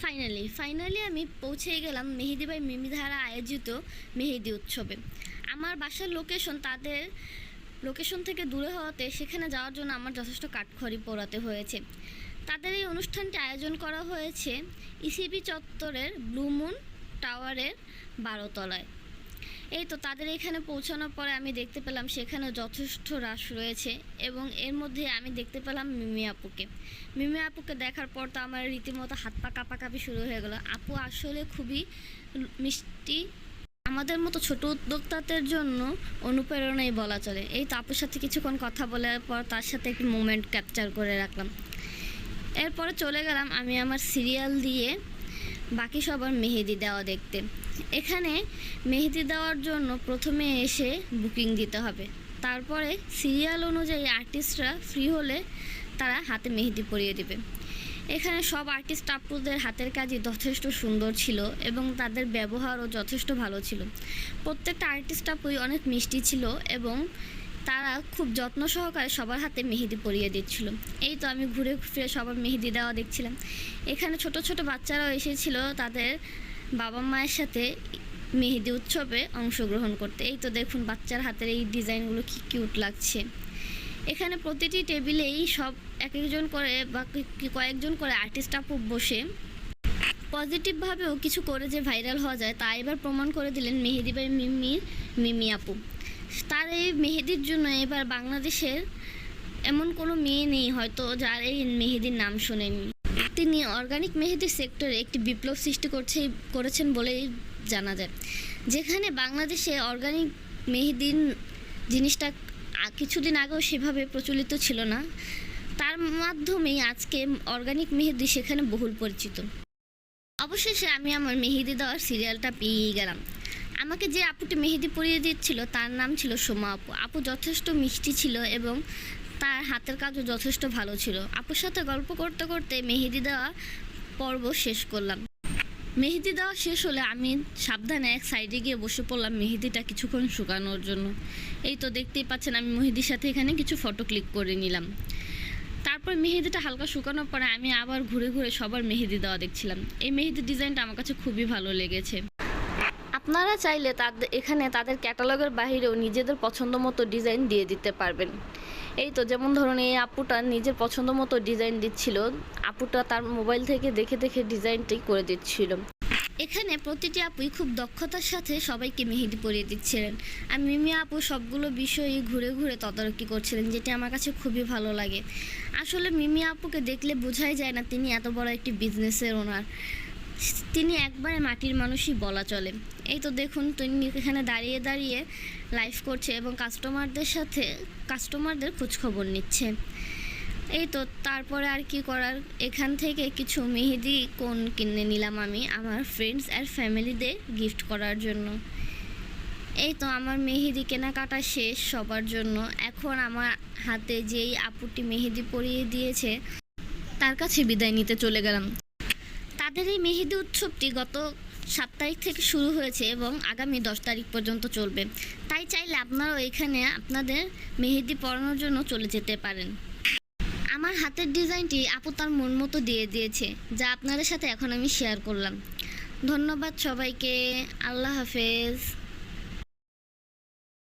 Finally আমি পৌঁছে গেলাম মেহেদি বাই মিমি দ্বারা আয়োজিত মেহেদি উৎসবে। আমার বাসার লোকেশন থেকে দূরে হওয়াতে সেখানে যাওয়ার জন্য আমার যথেষ্ট কাঠখড়ি পোড়াতে হয়েছে। তাদের এই অনুষ্ঠানটি আয়োজন করা হয়েছে ইসিবি চত্বরের ব্লু মুন টাওয়ারের 12 তলায়। এই তো তাদের এখানে পৌঁছানোর পরে আমি দেখতে পেলাম সেখানে যথেষ্ট রাশ রয়েছে এবং এর মধ্যে আমি দেখতে পেলাম মিমি আপুকে দেখার পর তো আমার রীতিমতো হাত পা কাঁপাকাঁপি শুরু হয়ে গেল। আপু আসলে খুবই মিষ্টি, আমাদের মতো ছোট উদ্যোক্তাদের জন্য অনুপ্রেরণাই বলা চলে। এই তো আপুর সাথে কিছুক্ষণ কথা বলার পর তার সাথে একটি মোমেন্ট ক্যাপচার করে রাখলাম। এরপরে চলে গেলাম আমি আমার সিরিয়াল দিয়ে বাকি সবার মেহেদি দেওয়া দেখতে। এখানে মেহেদি দেওয়ার জন্য প্রথমে এসে বুকিং দিতে হবে, তারপরে সিরিয়াল অনুযায়ী আর্টিস্টরা ফ্রি হলে তারা হাতে মেহেদি পরিয়ে দেবে। এখানে সব আর্টিস্ট আপুদের হাতের কাজই যথেষ্ট সুন্দর ছিল এবং তাদের ব্যবহারও যথেষ্ট ভালো ছিল। প্রত্যেকটা আর্টিস্ট আপুই অনেক মিষ্টি ছিল এবং তারা খুব যত্ন সহকারে সবার হাতে মেহেদি পরিয়ে দিচ্ছিল। এই তো আমি ঘুরে ফিরে সবার মেহেদি দেওয়া দেখছিলাম। এখানে ছোট ছোট বাচ্চারাও এসেছিল তাদের বাবা মায়ের সাথে মেহেদি উৎসবে অংশগ্রহণ করতে। এই তো দেখুন বাচ্চার হাতের এই ডিজাইনগুলো কি কিউট লাগছে। এখানে প্রতিটি টেবিলেই সব একজন করে বা কয়েকজন করে আর্টিস্ট আপু বসে পজিটিভভাবেও কিছু করে যে ভাইরাল হওয়া যায় তা এবার প্রমাণ করে দিলেন মেহেদি বাই মিমি আপু। তার এই মেহেদির জন্য এবার বাংলাদেশের এমন কোনো মেয়ে নেই হয়তো যার এই মেহেদির নাম শোনেনি। তিনি অর্গানিক মেহেদির সেক্টরে একটি বিপ্লব সৃষ্টি করেছেন বলেই জানা যায়। যেখানে বাংলাদেশে অর্গানিক মেহেদির জিনিসটা কিছুদিন আগেও সেভাবে প্রচলিত ছিল না, তার মাধ্যমেই আজকে অর্গানিক মেহেদি সেখানে বহুল পরিচিত। অবশেষে আমি আমার মেহেদি দেওয়ার সিরিয়ালটা পেয়ে গেলাম। আমাকে যে আপুটি মেহেদি পরিয়ে দিচ্ছিল তার নাম ছিল সোমা আপু। আপু যথেষ্ট মিষ্টি ছিল এবং তার হাতের কাজও যথেষ্ট ভালো ছিল। আপুর সাথে গল্প করতে করতে মেহেদি দেওয়া পর্ব শেষ করলাম। মেহেদি দেওয়া শেষ হলে আমি সাবধানে এক সাইডে গিয়ে বসে পড়লাম মেহেদিটা কিছুক্ষণ শুকানোর জন্য। এই তো দেখতেই পাচ্ছেন আমি মেহেদির সাথে এখানে কিছু ফটো ক্লিক করে নিলাম। তারপর মেহেদিটা হালকা শুকানোর পরে আমি আবার ঘুরে ঘুরে সবার মেহেদি দেওয়া দেখছিলাম। এই মেহেদির ডিজাইনটা আমার কাছে খুবই ভালো লেগেছে। আপনারা চাইলে এখানে তাদের ক্যাটালগের বাইরেও নিজেদের পছন্দ মতো ডিজাইন দিয়ে দিতে পারবেন। এই তো যেমন ধরুন এই আপুটা নিজের পছন্দ মতো ডিজাইন দিচ্ছিল, আপুটা তার মোবাইল থেকে দেখে দেখে ডিজাইনটি করে দিচ্ছিল। এখানে প্রতিটি আপুই খুব দক্ষতার সাথে সবাইকে মেহেদি পরিয়ে দিচ্ছিলেন আর মিমি আপু সবগুলো বিষয়ই ঘুরে ঘুরে তদারকি করছিলেন, যেটি আমার কাছে খুবই ভালো লাগে। আসলে মিমি আপুকে দেখলে বোঝাই যায় না তিনি এত বড় একটি বিজনেসের ওনার। তিনি একবারে মাটির মানুষই বলা চলে। এই তো দেখুন তিনি এখানে দাঁড়িয়ে দাঁড়িয়ে লাইভ করছে এবং কাস্টমারদের খোঁজখবর নিচ্ছে। এই তো তারপরে আর কি করার, এখান থেকে কিছু মেহেদি কোন কিনে নিলাম আমি আমার ফ্রেন্ডস আর ফ্যামিলিদের গিফট করার জন্য। এই তো আমার মেহেদি কেনাকাটা শেষ সবার জন্য। এখন আমার হাতে যেই আপুটি মেহেদি পরিয়ে দিয়েছে তার কাছে বিদায় নিতে চলে গেলাম। তাদের এই মেহেদি উৎসবটি গত 7 তারিখ থেকে শুরু হয়েছে এবং আগামী 10 তারিখ পর্যন্ত চলবে। তাই চাইলে আপনারাও এখানে আপনাদের মেহেদি পরানোর জন্য চলে যেতে পারেন। আমার হাতের ডিজাইনটি আপু তার মন মতো দিয়ে দিয়েছে, যা আপনাদের সাথে এখন আমি শেয়ার করলাম। ধন্যবাদ সবাইকে। আল্লাহ হাফেজ।